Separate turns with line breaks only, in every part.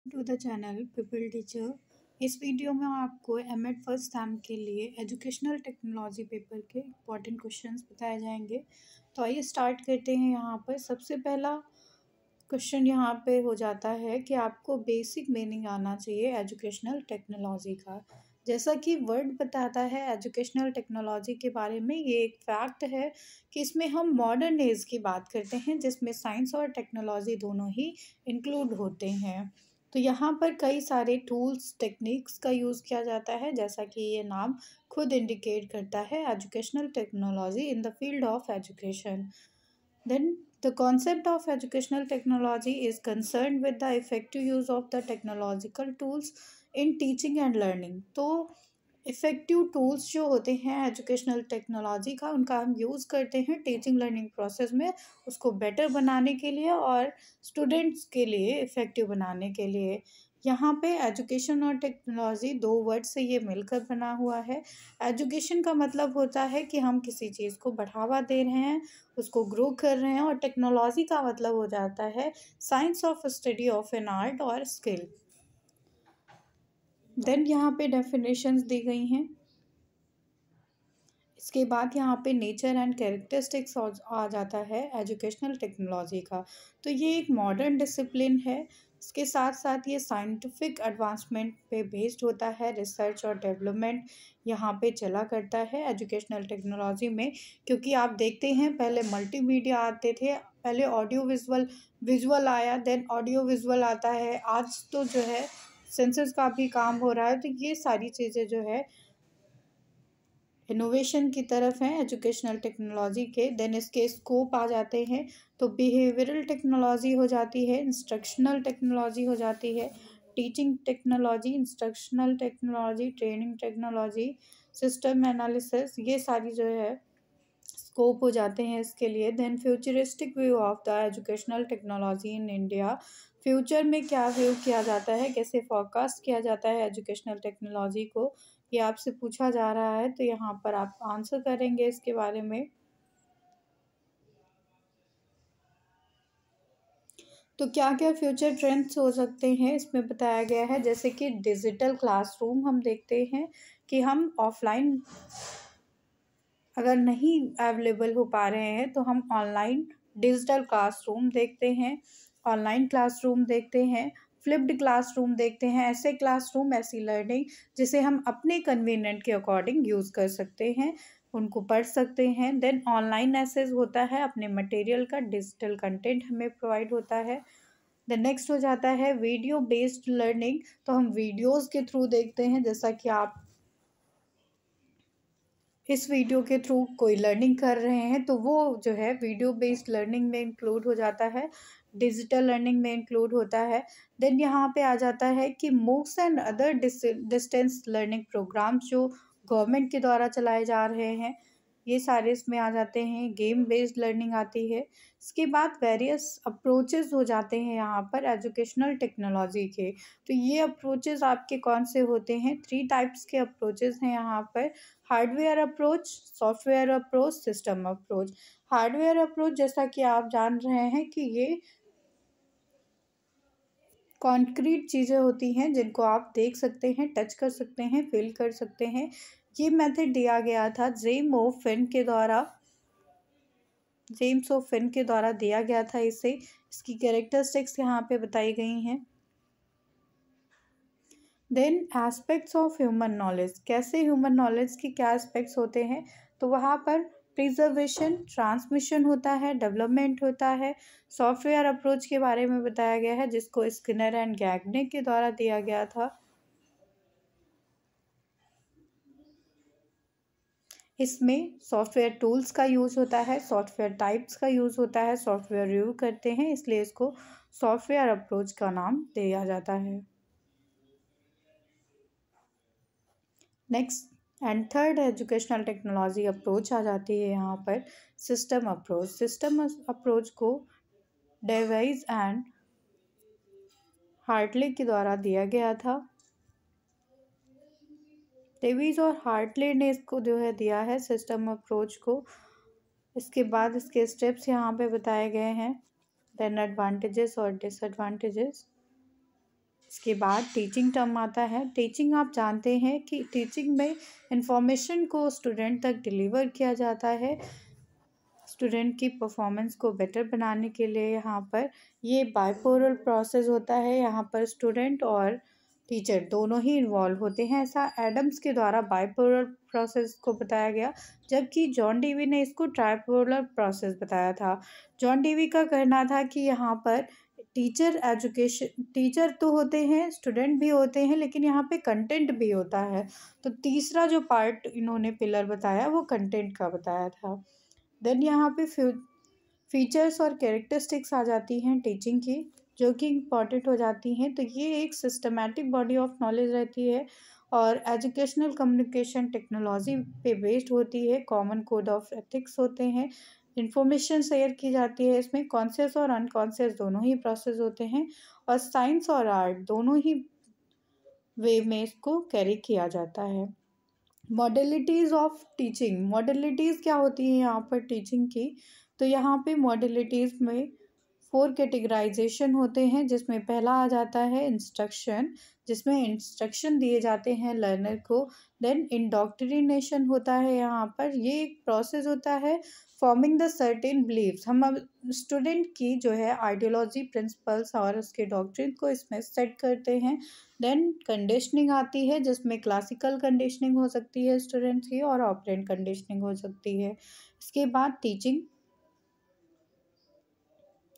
To the channel people teacher. इस video में आपको एमएड फर्स्ट सेम के लिए एजुकेशनल टेक्नोलॉजी पेपर के इम्पॉर्टेंट क्वेश्चंस बताए जाएंगे। तो आइए स्टार्ट करते हैं। यहाँ पर सबसे पहला क्वेश्चन यहाँ पे हो जाता है कि आपको बेसिक मीनिंग आना चाहिए एजुकेशनल टेक्नोलॉजी का। जैसा कि वर्ड बताता है एजुकेशनल टेक्नोलॉजी के बारे में, ये एक फैक्ट है कि इसमें हम मॉडर्न एज की बात करते हैं जिसमें साइंस और टेक्नोलॉजी दोनों ही इंक्लूड होते हैं। तो यहाँ पर कई सारे टूल्स टेक्निक्स का यूज़ किया जाता है, जैसा कि ये नाम खुद इंडिकेट करता है, educational technology in the field of education. Then the concept of educational technology is concerned with the effective use of the technological tools in teaching and learning। तो इफ़ेक्टिव टूल्स जो होते हैं एजुकेशनल टेक्नोलॉजी का, उनका हम use करते हैं teaching learning process में, उसको बेटर बनाने के लिए और स्टूडेंट्स के लिए इफ़ेक्टिव बनाने के लिए। यहाँ पे एजुकेशन और टेक्नोलॉजी दो वर्ड से ये मिलकर बना हुआ है। एजुकेशन का मतलब होता है कि हम किसी चीज़ को बढ़ावा दे रहे हैं, उसको ग्रो कर रहे हैं, और टेक्नोलॉजी का मतलब हो जाता है science of study of an art और स्किल। देन यहाँ पे डेफिनेशंस दी गई हैं। इसके बाद यहाँ पे नेचर एंड कैरेक्टरिस्टिक्स आ जाता है एजुकेशनल टेक्नोलॉजी का। तो ये एक मॉडर्न डिसिप्लिन है। इसके साथ साथ ये साइंटिफिक एडवांसमेंट पे बेस्ड होता है, रिसर्च और डेवलपमेंट यहाँ पे चला करता है एजुकेशनल टेक्नोलॉजी में। क्योंकि आप देखते हैं पहले मल्टीमीडिया आते थे, पहले ऑडियो विजुअल आया, देन ऑडियो विजुअल आता है, आज तो जो है सेंसर्स का भी काम हो रहा है। तो ये सारी चीज़ें जो है इनोवेशन की तरफ हैं एजुकेशनल टेक्नोलॉजी के। देन इसके स्कोप आ जाते हैं, तो बिहेवियरल टेक्नोलॉजी हो जाती है, इंस्ट्रक्शनल टेक्नोलॉजी हो जाती है, teaching technology, instructional technology, training technology, system analysis, ये सारी जो है स्कोप हो जाते हैं इसके लिए। Then futuristic view of the educational technology in India. Future में क्या व्यू किया जाता है, कैसे फोरकास्ट किया जाता है एजुकेशनल टेक्नोलॉजी को, ये आपसे पूछा जा रहा है। तो यहाँ पर आप आंसर करेंगे इसके बारे में। तो क्या क्या फ्यूचर ट्रेंड्स हो सकते हैं इसमें बताया गया है, जैसे कि डिजिटल क्लासरूम हम देखते हैं कि हम ऑफलाइन अगर नहीं अवेलेबल हो पा रहे हैं तो हम ऑनलाइन डिजिटल क्लासरूम देखते हैं, ऑनलाइन क्लासरूम देखते हैं, फ्लिप्ड क्लासरूम देखते हैं। ऐसे क्लासरूम, ऐसी लर्निंग जिसे हम अपने कन्वीनियंट के अकॉर्डिंग यूज़ कर सकते हैं, उनको पढ़ सकते हैं। देन ऑनलाइन एक्सेस होता है अपने मटेरियल का, डिजिटल कंटेंट हमें प्रोवाइड होता है। द नेक्स्ट हो जाता है वीडियो बेस्ड लर्निंग। तो हम वीडियोज़ के थ्रू देखते हैं, जैसा कि आप इस वीडियो के थ्रू कोई लर्निंग कर रहे हैं तो वो जो है वीडियो बेस्ड लर्निंग में इंक्लूड हो जाता है, डिजिटल लर्निंग में इंक्लूड होता है। देन यहाँ पे आ जाता है कि MOOCs and other distance learning programmes जो गवर्नमेंट के द्वारा चलाए जा रहे हैं, ये सारे इसमें आ जाते हैं। गेम बेस्ड लर्निंग आती है। इसके बाद वेरियस अप्रोचेस हो जाते हैं यहाँ पर एजुकेशनल टेक्नोलॉजी के। तो ये अप्रोचेस आपके कौन से होते हैं, 3 टाइप्स के अप्रोचेस हैं यहाँ पर। Hardware approach, software approach, system approach. Hardware approach, जैसा कि आप जान रहे हैं कि ये कॉन्क्रीट चीज़ें होती हैं जिनको आप देख सकते हैं, टच कर सकते हैं, फील कर सकते हैं। ये मेथड दिया गया था जेम्स ओ फिन के द्वारा दिया गया था इसे। इसकी कैरेक्टरिस्टिक्स यहाँ पे बताई गई हैं। Then aspects of human knowledge, कैसे ह्यूमन नॉलेज के क्या एस्पेक्ट्स होते हैं, तो वहाँ पर प्रिजर्वेशन, ट्रांसमिशन होता है, डेवलपमेंट होता है। सॉफ्टवेयर अप्रोच के बारे में बताया गया है जिसको स्किनर एंड गैग्ने के द्वारा दिया गया था। इसमें सॉफ्टवेयर टूल्स का यूज़ होता है, सॉफ्टवेयर टाइप्स का यूज़ होता है, सॉफ्टवेयर रिव्यू करते हैं, इसलिए इसको सॉफ्टवेयर अप्रोच का नाम दिया जाता है। Next and third educational technology approach आ जाती है यहाँ पर सिस्टम अप्रोच। सिस्टम अप्रोच को डेवाइस एंड हार्टले के द्वारा दिया गया था। डेविस और हार्टले ने इसको जो है दिया है सिस्टम अप्रोच को। इसके बाद इसके स्टेप्स यहाँ पे बताए गए हैं, देन एडवांटेजेस और डिसएडवांटेजेस। इसके बाद टीचिंग टर्म आता है। टीचिंग आप जानते हैं कि टीचिंग में इंफॉर्मेशन को स्टूडेंट तक डिलीवर किया जाता है स्टूडेंट की परफॉर्मेंस को बेटर बनाने के लिए। यहाँ पर ये बाइपोलर प्रोसेस होता है, यहाँ पर स्टूडेंट और टीचर दोनों ही इन्वॉल्व होते हैं। ऐसा एडम्स के द्वारा बाइपोलर प्रोसेस को बताया गया, जबकि जॉन डेवी ने इसको ट्राइपोलर प्रोसेस बताया था। जॉन डेवी का कहना था कि यहाँ पर टीचर तो होते हैं, स्टूडेंट भी होते हैं, लेकिन यहाँ पे कंटेंट भी होता है। तो तीसरा जो पार्ट इन्होंने पिलर बताया वो कंटेंट का बताया था। देन यहाँ पे फीचर्स और कैरेक्टरिस्टिक्स आ जाती हैं टीचिंग की, जो कि इम्पॉर्टेंट हो जाती हैं। तो ये एक सिस्टमैटिक बॉडी ऑफ नॉलेज रहती है और एजुकेशनल कम्युनिकेशन टेक्नोलॉजी पे बेस्ड होती है। कॉमन कोड ऑफ एथिक्स होते हैं, इंफॉर्मेशन शेयर की जाती है। इसमें कॉन्शियस और अनकॉन्शियस दोनों ही प्रोसेस होते हैं और साइंस और आर्ट दोनों ही वे में इसको कैरी किया जाता है। मॉडलिटीज़ ऑफ टीचिंग, मॉडलिटीज़ क्या होती हैं यहाँ पर टीचिंग की? तो यहाँ पे मॉडलिटीज़ में 4 कैटेगराइजेशन होते हैं, जिसमें पहला आ जाता है इंस्ट्रक्शन, जिसमें इंस्ट्रक्शन दिए जाते हैं लर्नर को। देन इंडोक्ट्रिनेशन होता है यहाँ पर, ये एक प्रोसेस होता है फॉर्मिंग द सर्टेन बिलीव्स। हम अब स्टूडेंट की जो है आइडियोलॉजी, प्रिंसिपल्स और उसके डॉक्ट्रिन को इसमें सेट करते हैं। देन कंडीशनिंग आती है, जिसमें क्लासिकल कंडीशनिंग हो सकती है स्टूडेंट्स की और ऑपरेंट कंडीशनिंग हो सकती है। इसके बाद टीचिंग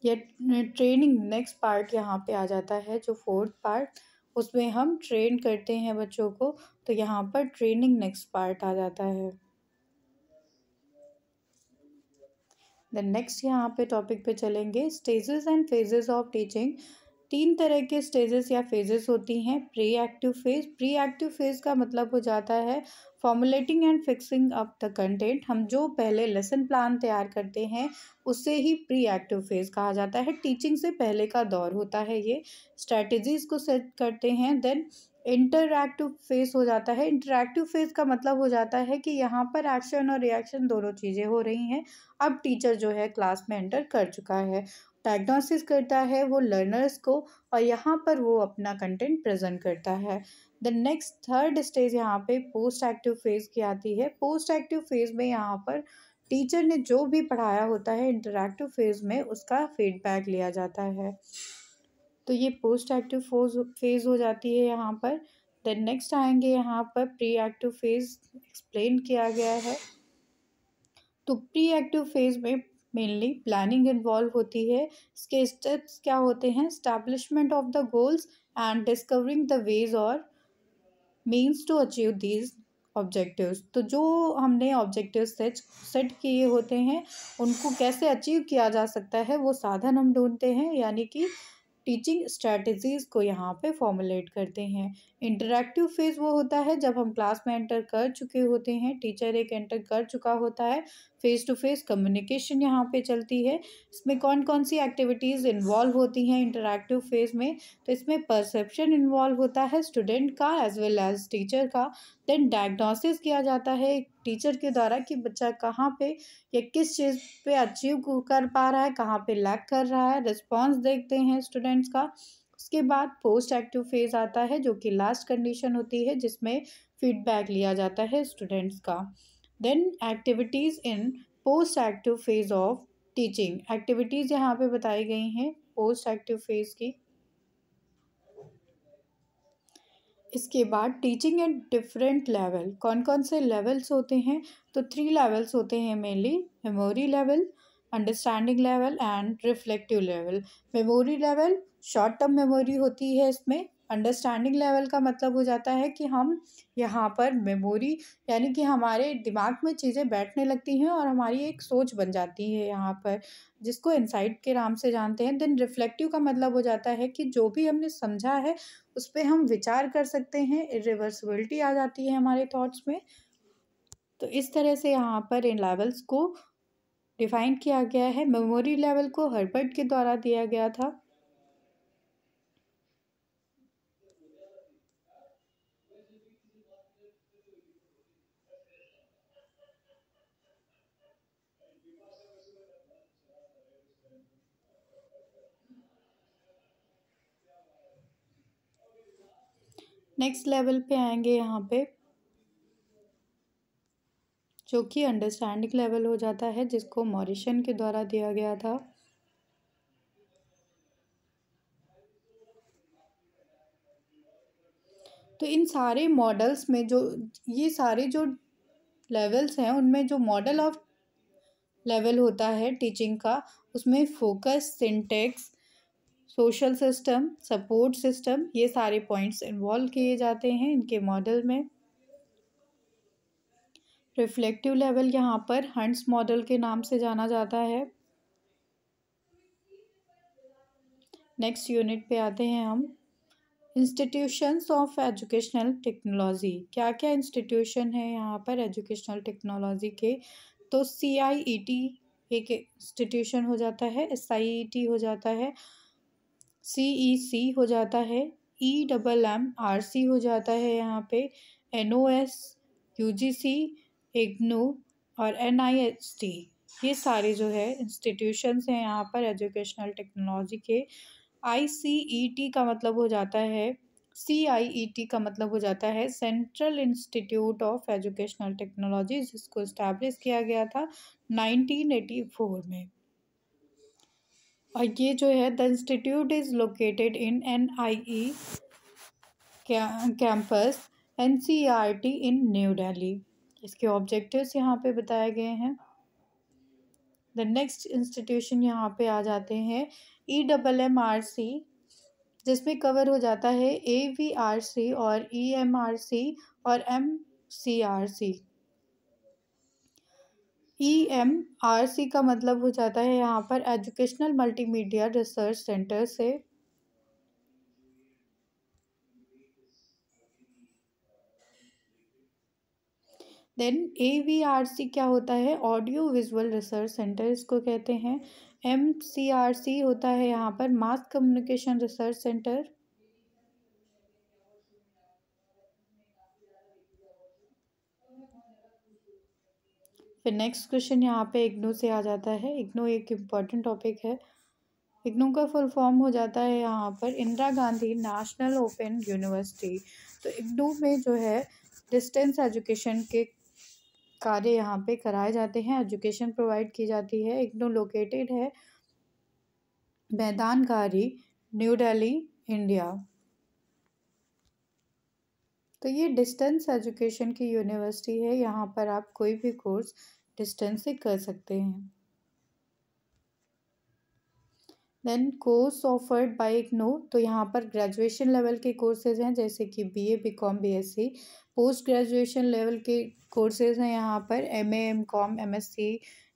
या ट्रेनिंग नेक्स्ट पार्ट यहाँ पे आ जाता है, जो 4th पार्ट, उसमें हम ट्रेन करते हैं बच्चों को। तो यहाँ पर ट्रेनिंग नेक्स्ट पार्ट आ जाता है। देन नेक्स्ट यहाँ पे टॉपिक पे चलेंगे, stages and phases of teaching. 3 तरह के स्टेजेस या फेजेस होती हैं। Pre active phase, pre active phase का मतलब हो जाता है formulating and fixing up the content. हम जो पहले लेसन प्लान तैयार करते हैं उससे ही प्री एक्टिव फेज कहा जाता है। टीचिंग से पहले का दौर होता है ये। स्ट्रैटेजीज को सेट करते हैं। देन इंटरएक्टिव फेज हो जाता है। इंटरएक्टिव फेज का मतलब हो जाता है कि यहाँ पर एक्शन और रिएक्शन दोनों चीज़ें हो रही हैं। अब टीचर जो है क्लास में एंटर कर चुका है, डायग्नोसिस करता है वो लर्नर्स को और यहाँ पर वो अपना कंटेंट प्रेजेंट करता है। द नेक्स्ट थर्ड स्टेज यहाँ पे पोस्ट एक्टिव फेज की आती है। पोस्ट एक्टिव फेज में यहाँ पर टीचर ने जो भी पढ़ाया होता है इंटरैक्टिव फेज में, उसका फीडबैक लिया जाता है। तो ये पोस्ट एक्टिव फेज हो जाती है यहाँ पर। देन नेक्स्ट आएंगे यहाँ पर प्री एक्टिव फेज एक्सप्लेन किया गया है। तो प्री एक्टिव फेज में मेनली प्लानिंग इन्वॉल्व होती है। इसके स्टेप्स क्या होते हैं? Establishment of the goals and discovering the ways और means to achieve these objectives. तो जो हमने ऑब्जेक्टिव्स सेट किए होते हैं उनको कैसे अचीव किया जा सकता है वो साधन हम ढूंढते हैं, यानी कि टीचिंग स्ट्रैटेजीज को यहाँ पे फॉर्मुलेट करते हैं। इंटरैक्टिव फेज वो होता है जब हम क्लास में एंटर कर चुके होते हैं, टीचर एक एंटर कर चुका होता है, फेस टू फेस कम्युनिकेशन यहाँ पे चलती है। इसमें कौन कौन सी एक्टिविटीज़ इन्वॉल्व होती हैं इंटरैक्टिव फेज में? तो इसमें परसेप्शन इन्वॉल्व होता है स्टूडेंट का एज वेल एज टीचर का। देन डायग्नोसिस किया जाता है टीचर के द्वारा कि बच्चा कहाँ पे या किस चीज़ पे अचीव कर पा रहा है, कहाँ पे लैग कर रहा है। रिस्पॉन्स देखते हैं स्टूडेंट्स का। उसके बाद पोस्ट एक्टिव फेज आता है, जो कि लास्ट कंडीशन होती है जिसमें फीडबैक लिया जाता है स्टूडेंट्स का। Then activities in post active phase of teaching, activities यहाँ पे बताई गई हैं पोस्ट एक्टिव फेज की। इसके बाद टीचिंग एट डिफरेंट लेवल, कौन कौन से लेवल्स होते हैं? तो 3 लेवल्स होते हैं mainly, memory level, understanding level and reflective level. Memory level short term memory होती है इसमें। अंडरस्टैंडिंग लेवल का मतलब हो जाता है कि हम यहाँ पर मेमोरी यानी कि हमारे दिमाग में चीज़ें बैठने लगती हैं और हमारी एक सोच बन जाती है यहाँ पर, जिसको इंसाइट के नाम से जानते हैं। देन रिफ्लेक्टिव का मतलब हो जाता है कि जो भी हमने समझा है उस पे हम विचार कर सकते हैं, इरिवर्सिबिलिटी आ जाती है हमारे थॉट्स में। तो इस तरह से यहाँ पर इन लेवल्स को डिफाइन किया गया है। मेमोरी लेवल को हर्बर्ट के द्वारा दिया गया था। नेक्स्ट लेवल पे आएंगे यहाँ पे, जो कि अंडरस्टैंडिंग लेवल हो जाता है, जिसको मॉरिशन के द्वारा दिया गया था। तो इन सारे मॉडल्स में जो ये सारे जो लेवल्स हैं, उनमें जो मॉडल ऑफ लेवल होता है टीचिंग का, उसमें focus, syntax, social system, support system, ये सारे पॉइंट्स इन्वॉल्व किए जाते हैं इनके मॉडल में। रिफ्लेक्टिव लेवल यहाँ पर हंट्स मॉडल के नाम से जाना जाता है। नेक्स्ट यूनिट पे आते हैं हम, इंस्टीट्यूशंस ऑफ एजुकेशनल टेक्नोलॉजी। क्या क्या इंस्टीट्यूशन है यहाँ पर एजुकेशनल टेक्नोलॉजी के? तो CIET एक इंस्टीट्यूशन हो जाता है, SIET हो जाता है, CEC हो जाता है, EMMRC हो जाता है यहाँ पे, NOS, UGC, IGNOU और NIST। ये सारे जो है इंस्टीट्यूशंस हैं यहाँ पर एजुकेशनल टेक्नोलॉजी के। ICET का मतलब हो जाता है, CIET का मतलब हो जाता है central institute of educational technology, जिसको इस्टेब्लिश किया गया था 1984 में। और ये जो है, the institute is located in NIE campus NCERT in new Delhi. इसके ऑब्जेक्टिव्स यहाँ पे बताए गए हैं। द नेक्स्ट इंस्टीट्यूशन यहाँ पे आ जाते हैं EMMRC, जिसमें कवर हो जाता है AVRC और EMRC और MCRC। EMRC का मतलब हो जाता है यहाँ पर एजुकेशनल मल्टीमीडिया रिसर्च सेंटर से। देन AVRC क्या होता है? ऑडियो विजुअल रिसर्च सेंटर इसको कहते हैं। MCRC होता है यहाँ पर मास कम्युनिकेशन रिसर्च सेंटर। फिर नेक्स्ट क्वेश्चन यहाँ पे इग्नू से आ जाता है। इग्नू एक इम्पॉर्टेंट टॉपिक है। इग्नू का फुल फॉर्म हो जाता है यहाँ पर Indira Gandhi national open university. तो इग्नू में जो है डिस्टेंस एजुकेशन के कार्य यहाँ पे कराए जाते हैं, एजुकेशन प्रोवाइड की जाती है। इग्नू लोकेटेड है मैदानगढ़ी, न्यू दिल्ली, इंडिया। तो ये डिस्टेंस एजुकेशन की यूनिवर्सिटी है, यहाँ पर आप कोई भी कोर्स डिस्टेंस से कर सकते हैं। Then course offered by IGNOU, तो यहाँ पर ग्रेजुएशन लेवल के कोर्सेज हैं, जैसे कि BA, BCom, BSc। Post graduation level के कोर्सेज हैं यहाँ पर MA, MCom, MSc,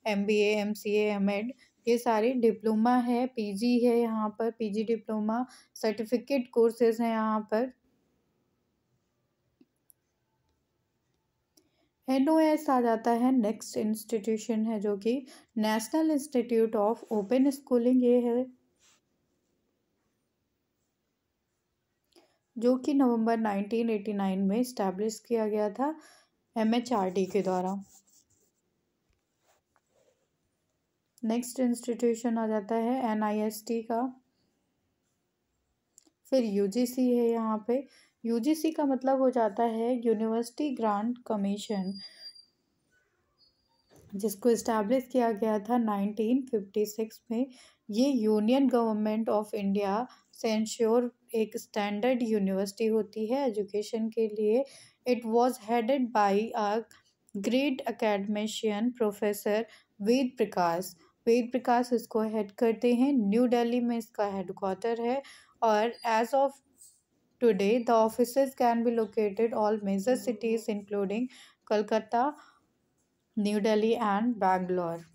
MBA, MCA, MEd। ये सारे डिप्लोमा है, PG है यहाँ पर, PG डिप्लोमा, सर्टिफिकेट कोर्सेज हैं यहाँ पर। NOS आ जाता है, नेक्स्ट इंस्टीट्यूशन है, जो कि national institute of open schooling ये है, जो कि नवंबर 1989 में इस्टेब्लिश किया गया था MHRD के द्वारा। नेक्स्ट इंस्टीट्यूशन आ जाता है NIST का। फिर UGC है यहाँ पे। UGC का मतलब हो जाता है यूनिवर्सिटी ग्रांट कमीशन, जिसको इस्टेब्लिश किया गया था 1956 में। ये यूनियन गवर्नमेंट ऑफ इंडिया से इंश्योर एक स्टैंडर्ड यूनिवर्सिटी होती है एजुकेशन के लिए। It was headed by a great academician professor Ved Prakash. Ved Prakash इसको हेड करते हैं। न्यू दिल्ली में इसका हेडक्वार्टर है। और as of today the offices can be located all major cities including Calcutta, New Delhi and Bangalore.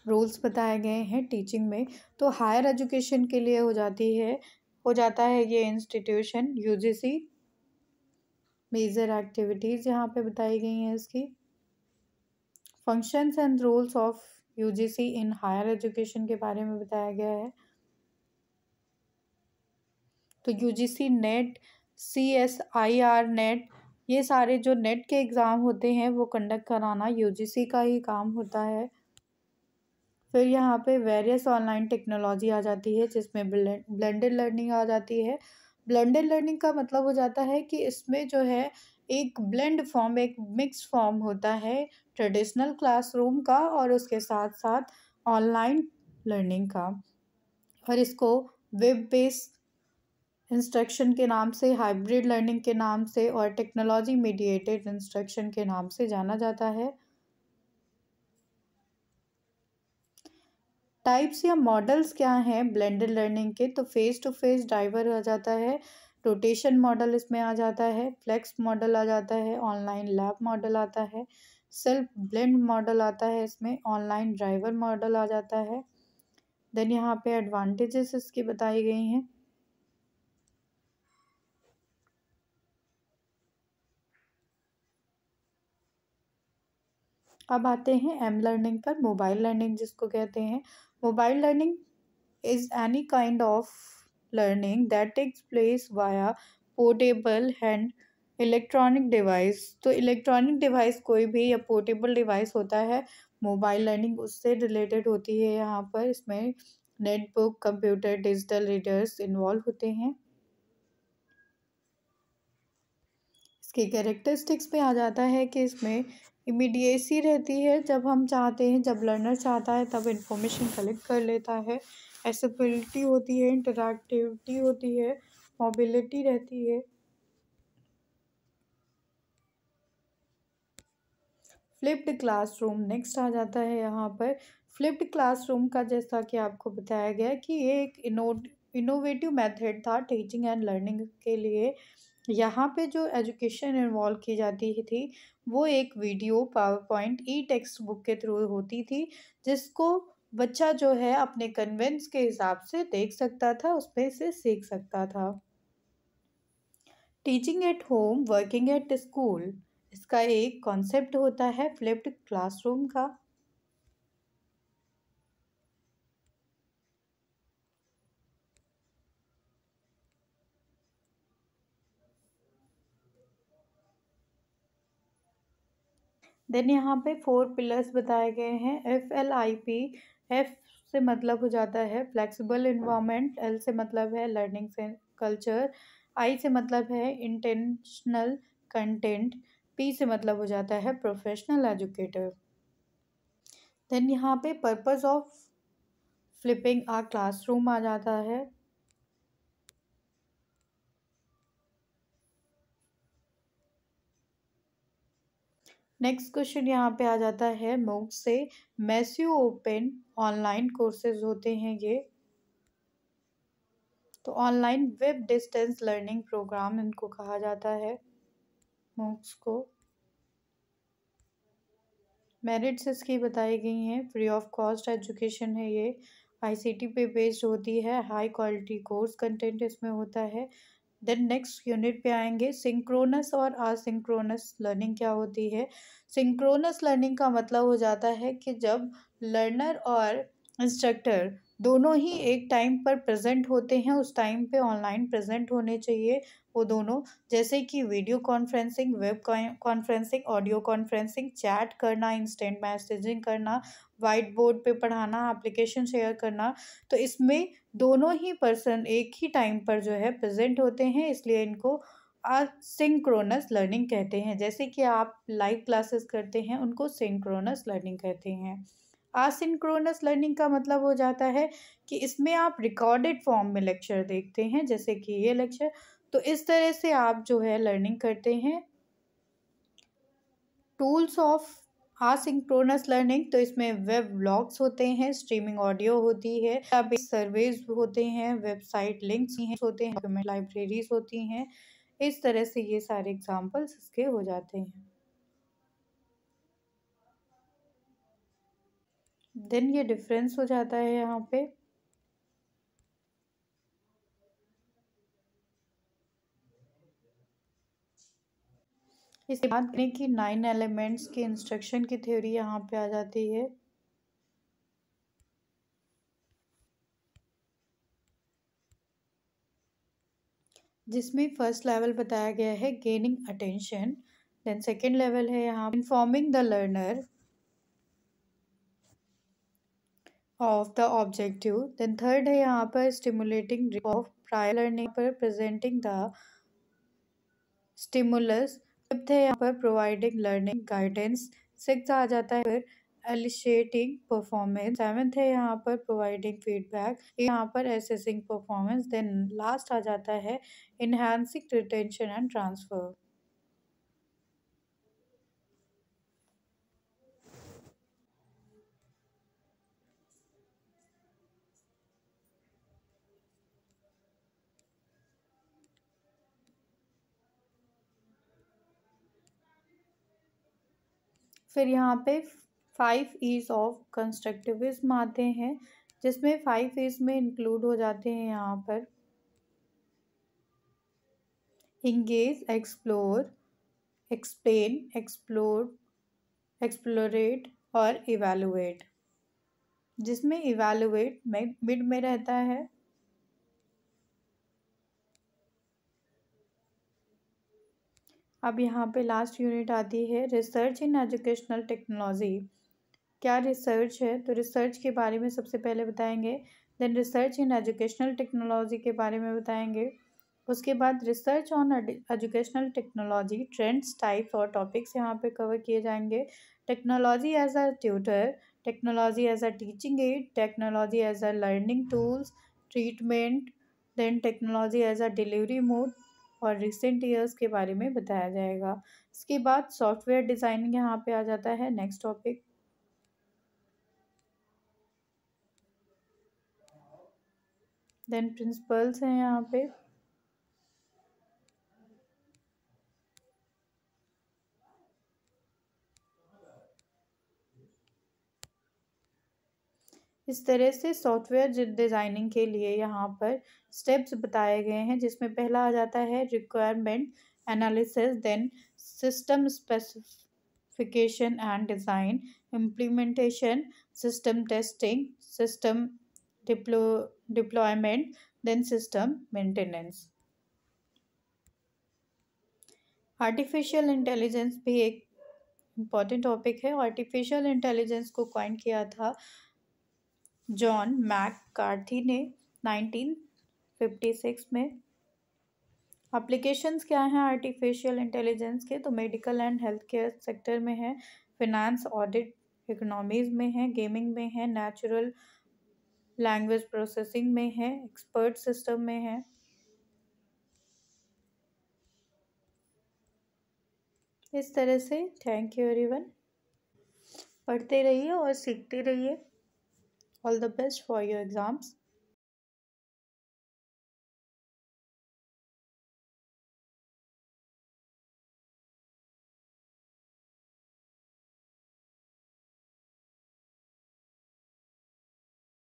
Rules बताए गए हैं टीचिंग में। तो हायर एजुकेशन के लिए हो जाता है ये इंस्टीट्यूशन UGC। मेजर एक्टिविटीज़ यहाँ पे बताई गई हैं इसकी। Functions and rules of UGC in higher education के बारे में बताया गया है। तो UGC नेट, CSIR नेट, ये सारे जो नेट के एग्ज़ाम होते हैं वो कंडक्ट कराना UGC का ही काम होता है। फिर यहाँ पे वेरियस ऑनलाइन टेक्नोलॉजी आ जाती है, जिसमें ब्लेंडेड लर्निंग आ जाती है। ब्लेंडेड लर्निंग का मतलब हो जाता है कि इसमें जो है एक ब्लेंड फॉर्म, एक मिक्स फॉर्म होता है ट्रेडिशनल क्लासरूम का और उसके साथ साथ ऑनलाइन लर्निंग का, और इसको वेब बेस्ड इंस्ट्रक्शन के नाम से, हाइब्रिड लर्निंग के नाम से और टेक्नोलॉजी मीडिएटेड इंस्ट्रक्शन के नाम से जाना जाता है। टाइप्स या मॉडल्स क्या हैं ब्लेंडेड लर्निंग के? तो फेस टू फेस ड्राइवर आ जाता है, रोटेशन मॉडल इसमें आ जाता है, फ्लेक्स मॉडल आ जाता है, ऑनलाइन लैब मॉडल आता है, सेल्फ ब्लेंड मॉडल आता है, इसमें ऑनलाइन ड्राइवर मॉडल आ जाता है। देन यहाँ पे एडवांटेजेस इसकी बताई गई हैं। अब आते हैं एम लर्निंग पर, मोबाइल लर्निंग जिसको कहते हैं। Mobile learning is any kind of learning that takes place via portable and electronic device. तो इलेक्ट्रॉनिक डिवाइस कोई भी या पोर्टेबल डिवाइस होता है, मोबाइल लर्निंग उससे रिलेटेड होती है। यहाँ पर इसमें netbook, computer, digital readers involve होते हैं। इसके कैरेक्टरिस्टिक्स पे आ जाता है कि इसमें इमीडिएसी रहती है, जब हम चाहते हैं, जब लर्नर चाहता है तब इंफॉर्मेशन कलेक्ट कर लेता है। एसेसिबिलिटी होती है, इंटरैक्टिविटी होती है, मोबिलिटी रहती है। फ्लिप्ड क्लासरूम नेक्स्ट आ जाता है यहाँ पर। फ्लिप्ड क्लासरूम का जैसा कि आपको बताया गया कि ये एक इनोवेटिव मेथड था टीचिंग एंड लर्निंग के लिए। यहाँ पे जो एजुकेशन इन्वॉल्व की जाती थी वो एक वीडियो, पावर पॉइंट, ई टेक्स्ट बुक के थ्रू होती थी, जिसको बच्चा जो है अपने कन्वेंस के हिसाब से देख सकता था, उसमें से सीख सकता था। Teaching at home, working at school, इसका एक कॉन्सेप्ट होता है फ्लिप्ड क्लासरूम का। देन यहाँ पे 4 पिलर्स बताए गए हैं, FLIP। एफ से मतलब हो जाता है फ्लेक्सिबल इन्वायरमेंट, एल से मतलब है लर्निंग से कल्चर, आई से मतलब है इंटेंशनल कंटेंट, पी से मतलब हो जाता है प्रोफेशनल एजुकेटर। देन यहाँ पे purpose of flipping a classroom आ जाता है। नेक्स्ट क्वेश्चन यहाँ पे आ जाता है MOOC से, मैसिव ओपन ऑनलाइन कोर्सेज होते हैं ये। तो online web distance learning programme इनको कहा जाता है, MOOCs को। मेरिट्स इसकी बताई गई हैं, फ्री ऑफ कॉस्ट एजुकेशन है ये, ICT पे बेस्ड होती है, हाई क्वालिटी कोर्स कंटेंट इसमें होता है। देन नेक्स्ट यूनिट पे आएंगे, सिंक्रोनस और असिंक्रोनस लर्निंग क्या होती है। सिंक्रोनस लर्निंग का मतलब हो जाता है कि जब लर्नर और इंस्ट्रक्टर दोनों ही एक टाइम पर प्रेजेंट होते हैं, उस टाइम पे ऑनलाइन प्रेजेंट होने चाहिए वो दोनों, जैसे कि video conferencing, web conferencing, audio conferencing, chat करना, इंस्टेंट मैसेजिंग करना, वाइट बोर्ड पे पढ़ाना, एप्लीकेशन शेयर करना। तो इसमें दोनों ही पर्सन एक ही टाइम पर जो है प्रेजेंट होते हैं, इसलिए इनको असिंक्रोनस लर्निंग कहते हैं। जैसे कि आप लाइव क्लासेस करते हैं, उनको सिंक्रोनस लर्निंग कहते हैं। असिंक्रोनस लर्निंग का मतलब हो जाता है कि इसमें आप रिकॉर्डेड फॉर्म में लेक्चर देखते हैं, जैसे कि ये लेक्चर। तो इस तरह से आप जो है लर्निंग करते हैं। टूल्स ऑफ असिंक्रोनस लर्निंग, तो इसमें वेब ब्लॉग्स होते हैं, स्ट्रीमिंग ऑडियो होती है, सर्वेज होते हैं, वेबसाइट लिंक्स होते हैं, डॉक्यूमेंट लाइब्रेरीज होती हैं। इस तरह से ये सारे एग्जांपल्स इसके हो जाते हैं। देन ये डिफरेंस हो जाता है यहाँ पे। इसके बाद करें कि 9 एलिमेंट्स की इंस्ट्रक्शन की थ्योरी यहाँ पे आ जाती है। जिसमें फर्स्ट लेवल बताया गया है gaining attention. Then second level है यहाँ informing the learner. Of the objective. Then third है यहाँ पर स्टिमुलेटिंग ऑफ प्रायर लर्निंग पर प्रेजेंटिंग द स्टिमुलस। फिफ्थ है यहाँ पर प्रोवाइडिंग लर्निंग गाइडेंस। सिक्स आ जाता है फिर एलिशिएटिंग परफॉर्मेंस। सेवन्थ है यहाँ पर प्रोवाइडिंग फीडबैक, यहाँ पर एसेसिंग परफॉर्मेंस। देन लास्ट आ जाता है इनहांसिंग रिटेंशन एंड ट्रांसफर। फिर यहाँ पे 5 E's ऑफ कंस्ट्रक्टिविज्म आते हैं, जिसमें 5 E's में इंक्लूड हो जाते हैं यहाँ पर इंगेज, एक्सप्लोर, एक्सप्लेन, एक्सप्लोर, एक्सप्लोरेट और इवेलुएट, जिसमें इवेलुएट मिड में रहता है। अब यहाँ पे लास्ट यूनिट आती है रिसर्च इन एजुकेशनल टेक्नोलॉजी। क्या रिसर्च है, तो रिसर्च के बारे में सबसे पहले बताएंगे। Then research in educational technology के बारे में बताएंगे। उसके बाद research on educational technology, trends, types और टॉपिक्स यहाँ पे कवर किए जाएंगे। Technology as a tutor, technology as a teaching aid, technology as a learning tools, treatment, then technology as a delivery mode और रिसेंट ईयर्स के बारे में बताया जाएगा। इसके बाद सॉफ्टवेयर डिज़ाइनिंग यहाँ पे आ जाता है नेक्स्ट टॉपिक। देन प्रिंसिपल्स हैं यहाँ पे। इस तरह से सॉफ्टवेयर डिज़ाइनिंग के लिए यहाँ पर स्टेप्स बताए गए हैं, जिसमें पहला आ जाता है requirement analysis, then system specification and design, implementation, system testing, system deployment, then system maintenance. Artificial intelligence भी एक इम्पॉर्टेंट टॉपिक है। आर्टिफिशियल इंटेलिजेंस को कॉइन किया था जॉन मैककार्थी ने 1956 में। एप्लीकेशंस क्या हैं आर्टिफिशियल इंटेलिजेंस के, तो medical and health care sector में है, फिनेंस, ऑडिट, इकोनॉमीज में है, गेमिंग में है, नेचुरल लैंग्वेज प्रोसेसिंग में है, एक्सपर्ट सिस्टम में है। इस तरह से थैंक यू एवरीवन। पढ़ते रहिए और सीखते रहिए। All the best for your exams.